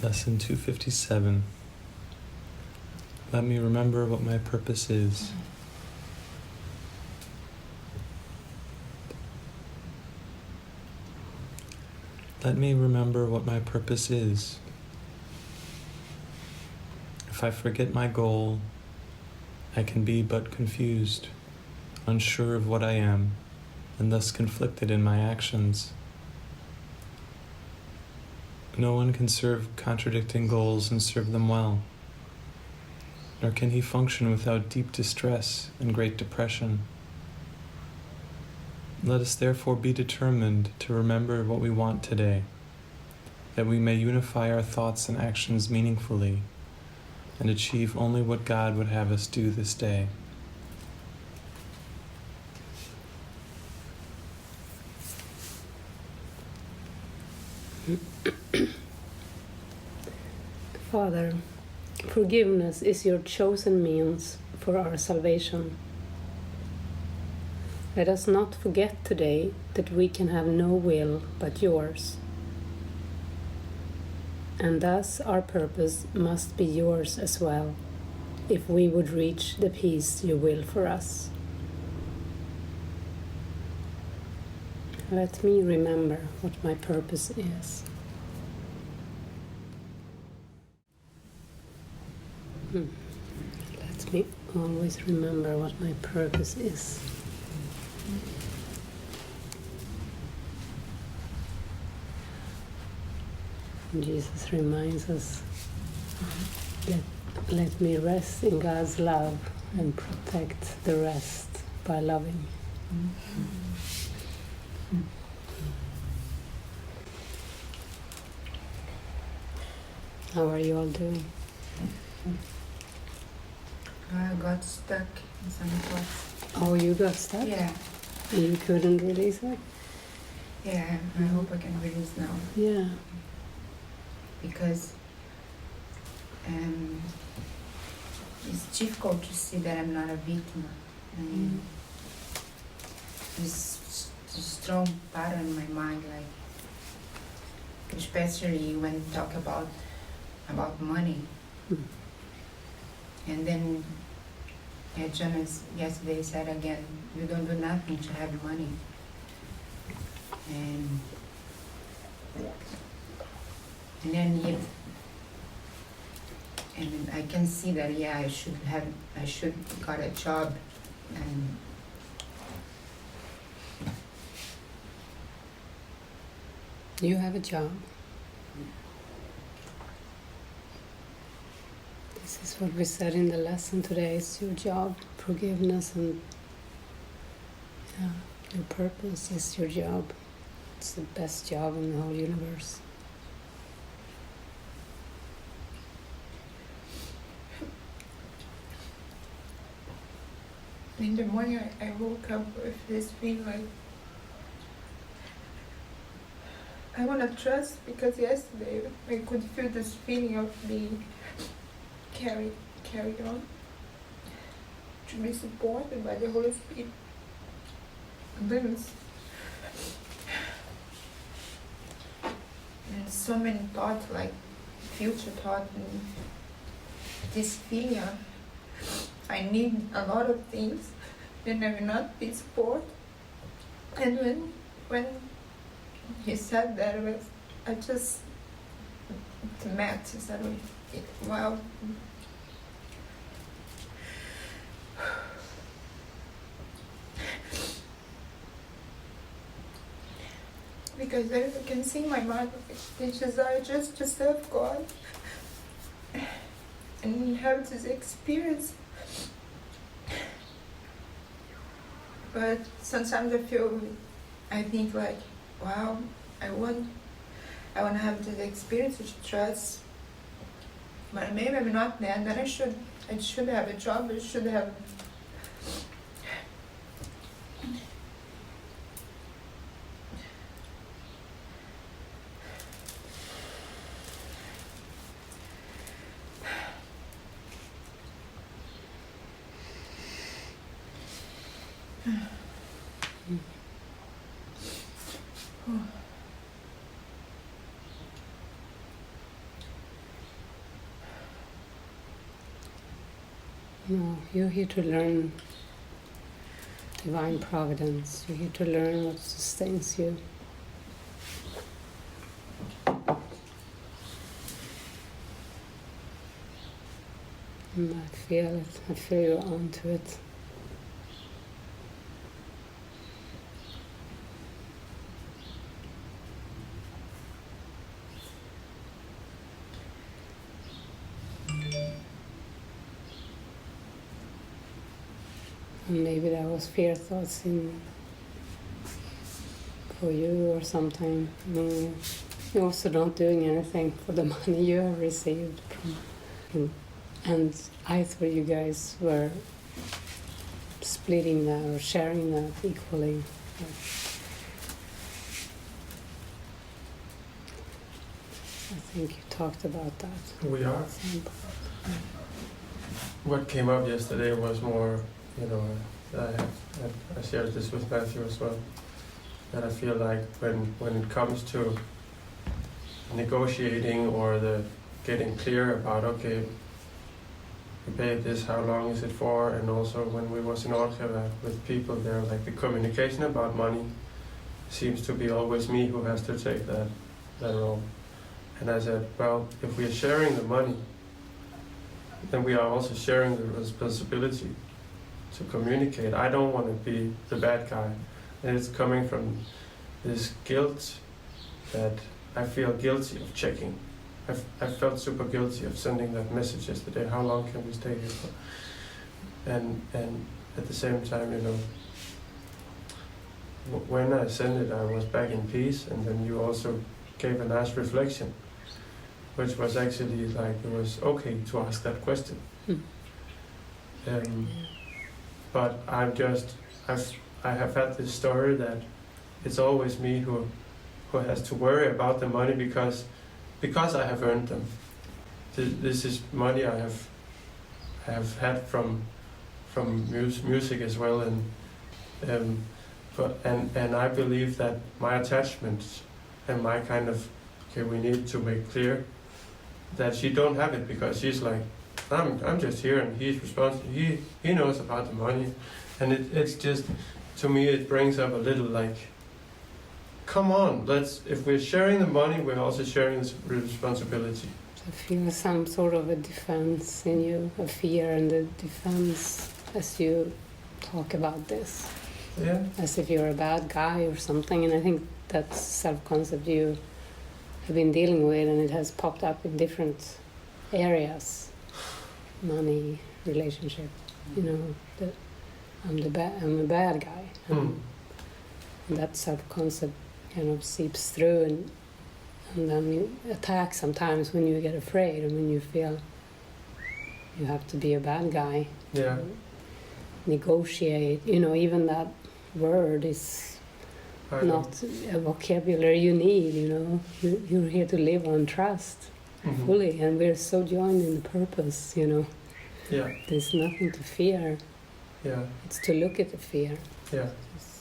Lesson 257. Let me remember what my purpose is. Let me remember what my purpose is. If I forget my goal, I can be but confused, unsure of what I am, and thus conflicted in my actions. No one can serve contradicting goals and serve them well, nor can he function without deep distress and great depression. Let us therefore be determined to remember what we want today, that we may unify our thoughts and actions meaningfully and achieve only what God would have us do this day. Father, forgiveness is your chosen means for our salvation. Let us not forget today that we can have no will but yours, and thus our purpose must be yours as well, if we would reach the peace you will for us. Let me remember what my purpose is. Let me always remember what my purpose is. Jesus reminds us, let me rest in God's love and protect the rest by loving. How are you all doing? I got stuck in some thoughts. Oh, you got stuck? Yeah. You couldn't release it? Yeah, I hope I can release now. Yeah. Because it's difficult to see that I'm not a victim. And this strong pattern in my mind, like, especially when you talk about money. And then Jenny yesterday said again, you don't do nothing to have money. And then and I can see that I should got a job, and You have a job. This is what we said in the lesson today. It's your job, forgiveness, and your purpose is your job. It's the best job in the whole universe. in the morning I woke up with this feeling like I want to trust, because yesterday I could feel this feeling of being carried on, to be supported by the Holy Spirit. And so many thoughts, like future thought, and this feeling of I need a lot of things and I will not be supported. And when he said that, I just met. He said, well, because I can see my mind, the desire just to serve God and have this experience. But sometimes I think like, wow, I want to have this experience to trust. But maybe I'm not there. Then I should have a job. I should have. No, you're here to learn divine providence. You're here to learn what sustains you. And I feel it. I feel you're onto it. And maybe that was fear thoughts for you or something. I mean, you're also not doing anything for the money you have received from. And I thought you guys were splitting that or sharing that equally. I think you talked about that. We are. What came up yesterday was more, I shared this with Matthew as well, that I feel like when it comes to negotiating or the getting clear about, okay, we paid this, how long is it for, and also when we was in Orkeva with people there, like the communication about money seems to be always me who has to take that role. And I said, well, if we are sharing the money, then we are also sharing the responsibility to communicate. I don't want to be the bad guy. And it's coming from this guilt that I feel guilty of checking. I felt super guilty of sending that message yesterday. How long can we stay here for? And at the same time, when I sent it, I was back in peace. And then you also gave a nice reflection, which was actually like, it was okay to ask that question. But I have had this story that it's always me who has to worry about the money because I have earned them. This is money I have had from music as well, and I believe that my attachments and my kind of, okay, we need to make clear that she don't have it because she's like, I'm just here and he's responsible. He knows about the money, and it's just, to me it brings up a little like, come on, if we're sharing the money, we're also sharing this responsibility. I feel some sort of a defense in you, a fear and a defense as you talk about this. Yeah. As if you're a bad guy or something, and I think that's self-concept you have been dealing with, and it has popped up in different areas. Money, relationship, that I'm a bad guy. And that self-concept kind of seeps through, and then you attack sometimes when you get afraid and when you feel you have to be a bad guy. Yeah. Negotiate, even that word is not a vocabulary you need, You're here to live on trust fully, and we're so joined in the purpose, Yeah. There's nothing to fear. Yeah. It's to look at the fear. Yeah. It's